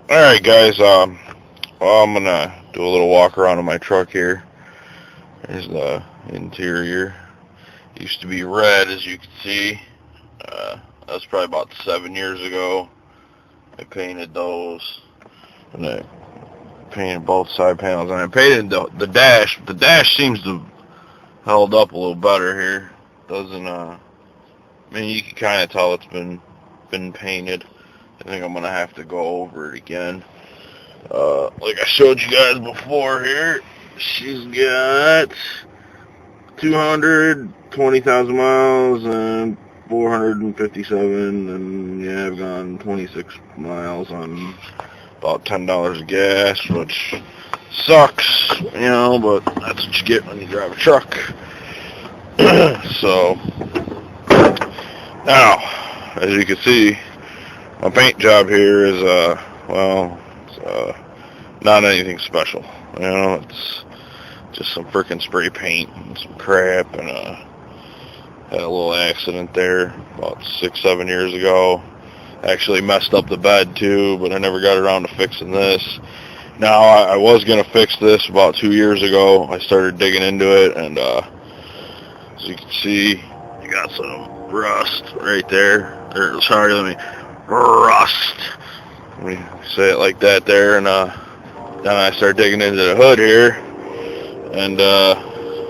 Alright guys, well, I'm gonna do a little walk around in my truck here. There's the interior. Used to be red, as you can see. That's probably about 7 years ago. I painted those, and I painted both side panels, and I painted the dash. The dash seems to have held up a little better here. Doesn't, I mean, you can kind of tell it's been painted. I think I'm gonna have to go over it again. Like I showed you guys before here, she's got 220,000 miles and 457, and yeah, I've gone 26 miles on about $10 of gas, which sucks, but that's what you get when you drive a truck. So, now, as you can see, my paint job here is, it's not anything special. It's just some frickin' spray paint and some crap, and had a little accident there about 6-7 years ago. Actually messed up the bed too, but I never got around to fixing this. Now, I was going to fix this about 2 years ago. I started digging into it, and as you can see, you got some rust right there. Rust. Let me say it like that there, and then I started digging into the hood here, and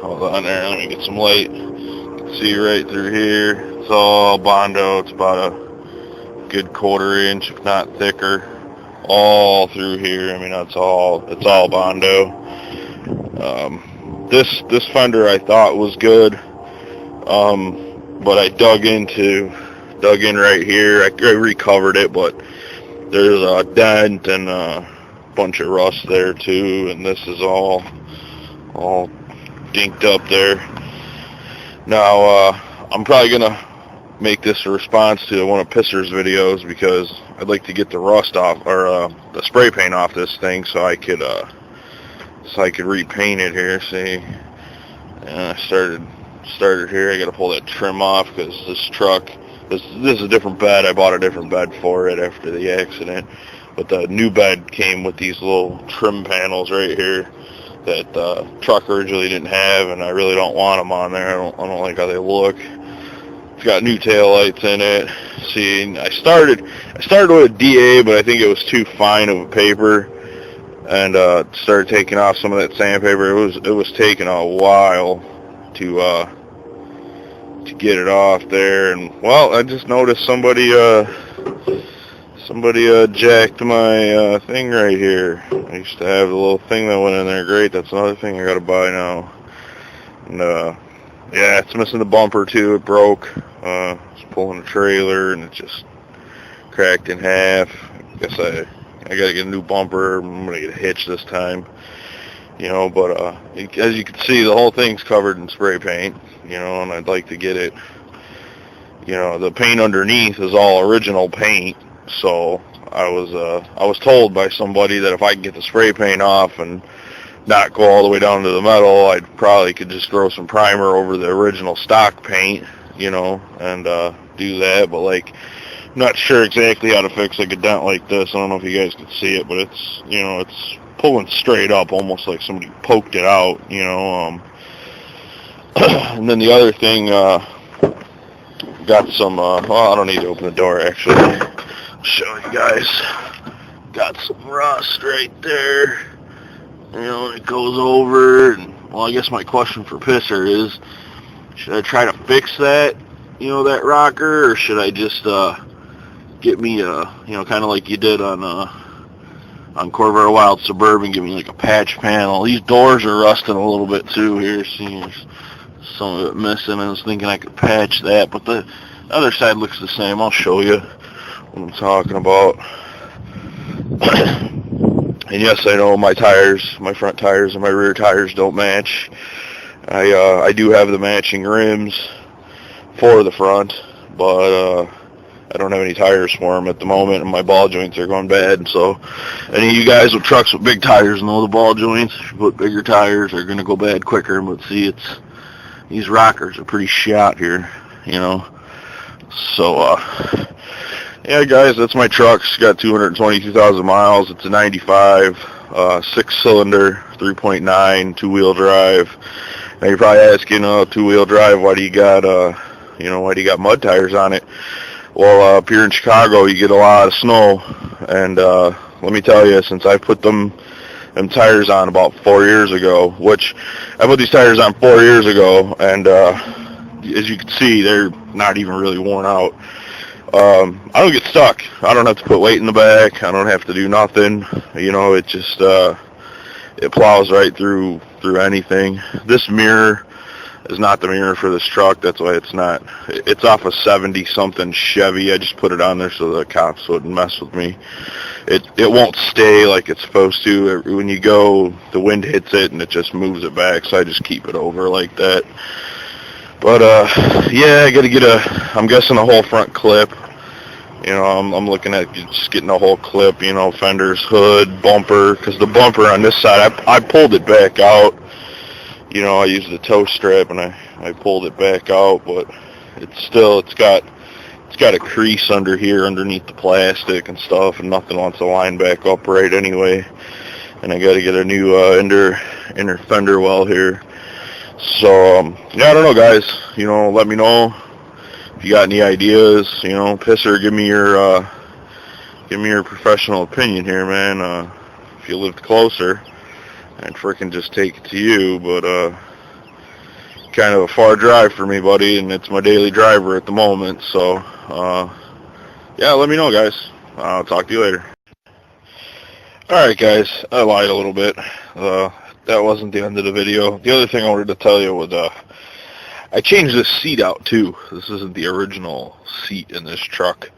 hold on there, let me get some light. You can see right through here, it's all Bondo. It's about a good 1/4 inch, if not thicker, all through here. I mean, it's all Bondo. This fender I thought was good, but I dug in right here. I recovered it, but there's a dent and a bunch of rust there too, and this is all dinked up there. Now, I'm probably gonna make this a response to one of Pisser's videos, because I'd like to get the rust off, or the spray paint off this thing, so I could repaint it here. See, and I started here. I got to pull that trim off, because this truck, this is a different bed. I bought a different bed for it after the accident, but the new bed came with these little trim panels right here that the truck originally didn't have, and I really don't want them on there. I don't like how they look. It's got new tail lights in it. See, I started with a DA, but I think it was too fine of a paper, and started taking off some of that sandpaper. It was taking a while to get it off there, and well, I just noticed somebody jacked my thing right here. I used to have the little thing that went in there. Great, that's another thing I gotta buy now. And yeah, it's missing the bumper too. It broke. I was pulling a trailer and it just cracked in half. I guess I gotta get a new bumper. I'm gonna get a hitch this time. But as you can see, the whole thing's covered in spray paint. And I'd like to get it. The paint underneath is all original paint. So I was told by somebody that if I can get the spray paint off and not go all the way down to the metal, I probably could just throw some primer over the original stock paint, and do that. But I'm not sure exactly how to fix a dent like this. I don't know if you guys can see it, but it's it's pulling straight up, almost like somebody poked it out. And then the other thing, got some. Well, I don't need to open the door actually. I'll show you guys. Got some rust right there. It goes over, and well, I guess my question for Pisser is, should I try to fix that, that rocker, or should I just get me a, kind of like you did on Corvair Wild Suburban, give me like a patch panel. These doors are rusting a little bit too here. See, there's some of it missing. I was thinking I could patch that, but the other side looks the same. I'll show you what I'm talking about. And yes, I know my tires, my front tires and my rear tires don't match. I do have the matching rims for the front, but I don't have any tires for them at the moment, and my ball joints are going bad. And so any of you guys with trucks with big tires know the ball joints, if you put bigger tires, they're going to go bad quicker. But see, these rockers are pretty shot here, So Yeah, guys, that's my truck. It's got 222,000 miles. It's a 95, 6-cylinder, 3.9, two-wheel drive. Now you're probably asking, two-wheel drive, why do you got, why do you got mud tires on it? Well, up here in Chicago, you get a lot of snow, and let me tell you, since I put them tires on about 4 years ago, which I put these tires on 4 years ago, and as you can see, they're not even really worn out. I don't get stuck. I don't have to put weight in the back. I don't have to do nothing. It just it plows right through anything. This mirror is not the mirror for this truck. That's why it's not. It's off a 70-something Chevy. I just put it on there so the cops wouldn't mess with me. It won't stay like it's supposed to. When you go, the wind hits it and it just moves it back. So I just keep it over like that. But yeah, I got to get I'm guessing a whole front clip. I'm looking at just getting a whole clip, fenders, hood, bumper, because the bumper on this side, I pulled it back out. I used the tow strap and I pulled it back out, but it's got a crease under here underneath the plastic and stuff, and nothing wants to line back up right anyway. And I got to get a new inner fender well here. So yeah, I don't know, guys. Let me know if you got any ideas. Pisser, give me your professional opinion here, man. If you lived closer, I'd freaking just take it to you, but kind of a far drive for me, buddy, and it's my daily driver at the moment. So yeah, let me know, guys. I'll talk to you later. All right, guys. I lied a little bit. That wasn't the end of the video. The other thing I wanted to tell you was I changed this seat out too. This isn't the original seat in this truck.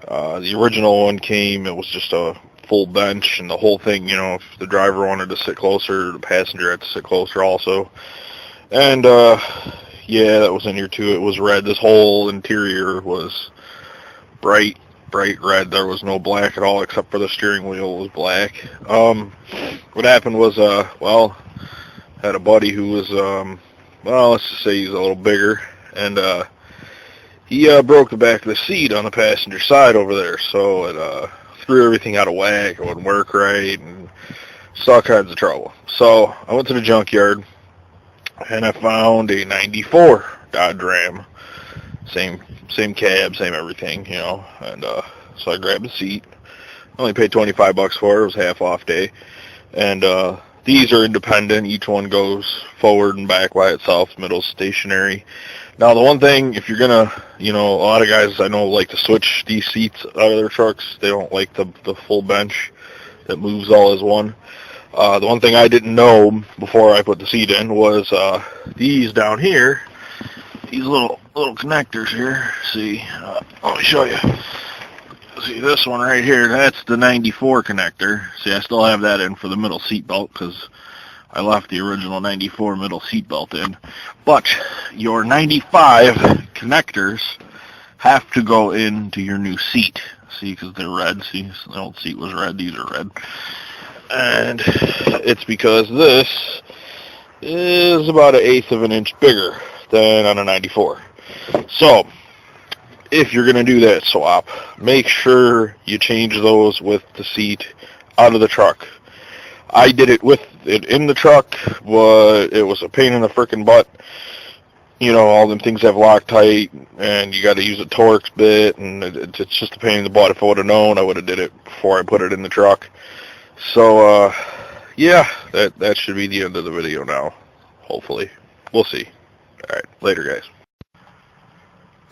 The original one came, it was just a full bench and the whole thing, if the driver wanted to sit closer, the passenger had to sit closer also. And yeah, that was in here too. It was red. This whole interior was bright red. There was no black at all except for the steering wheel was black. What happened was, had a buddy who was, let's just say he's a little bigger, and he broke the back of the seat on the passenger side over there, so it threw everything out of whack. It wouldn't work right, and saw all kinds of trouble. So I went to the junkyard, and I found a 94 Dodge Ram. Same cab, same everything, and so I grabbed the seat. I only paid $25 for it. It was half off day. And these are independent. Each one goes forward and back by itself. Middle stationary. Now, the one thing, if you're going to, a lot of guys I know like to switch these seats out of their trucks. They don't like the full bench that moves all as one. The one thing I didn't know before I put the seat in was these down here, these little connectors here. See, let me show you. See this one right here, that's the 94 connector. See, I still have that in for the middle seat belt because I left the original 94 middle seat belt in. But your 95 connectors have to go into your new seat. See, because they're red. See, the old seat was red. These are red. And it's because this is about 1/8 of an inch bigger than on a 94. So if you're going to do that swap, make sure you change those with the seat out of the truck. I did it with it in the truck, but it was a pain in the frickin' butt. All them things have Loctite, and you got to use a Torx bit, and it's just a pain in the butt. If I would have known, I would have did it before I put it in the truck. So, yeah, that should be the end of the video now, hopefully. We'll see. All right, later, guys.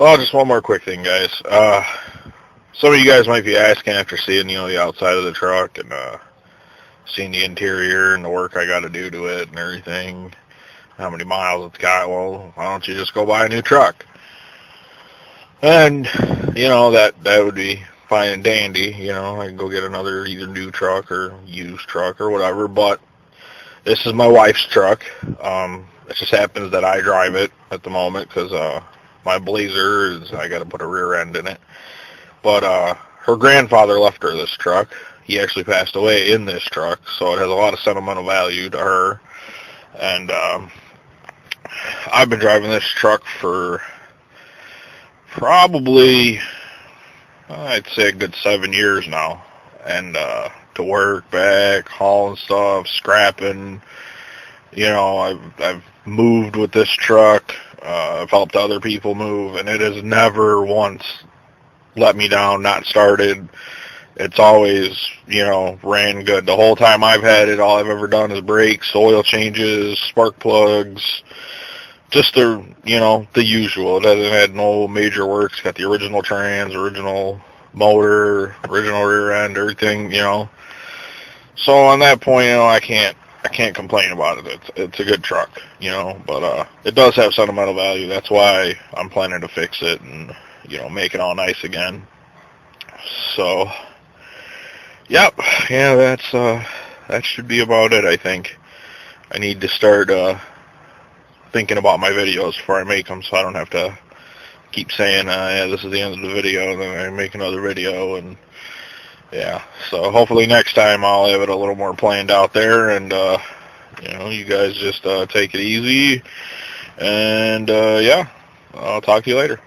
Oh, just one more quick thing, guys. Some of you guys might be asking after seeing, the outside of the truck and seeing the interior and the work I got to do to it and everything, how many miles it's got. Well, why don't you just go buy a new truck? And, that would be fine and dandy. I can go get another either new truck or used truck or whatever, but this is my wife's truck. It just happens that I drive it at the moment because my Blazer I got to put a rear end in it. But her grandfather left her this truck. He actually passed away in this truck, so it has a lot of sentimental value to her. And I've been driving this truck for probably I'd say a good 7 years now. And to work, back, hauling stuff, scrapping. You know, I've moved with this truck. I've helped other people move, and it has never once let me down, not started. It's always, you know, ran good. The whole time I've had it, all I've ever done is brakes, oil changes, spark plugs, just the, you know, the usual. It hasn't had no major works. Got the original trans, original motor, original rear end, everything, you know. So on that point, you know, I can't complain about it. It's a good truck, you know, but it does have sentimental value. That's why I'm planning to fix it and, you know, make it all nice again. So, yep, yeah, that should be about it, I think. I need to start thinking about my videos before I make them, so I don't have to keep saying, yeah, this is the end of the video, and then I make another video, and yeah. So hopefully next time I'll have it a little more planned out there, and you know, you guys just take it easy, and yeah, I'll talk to you later.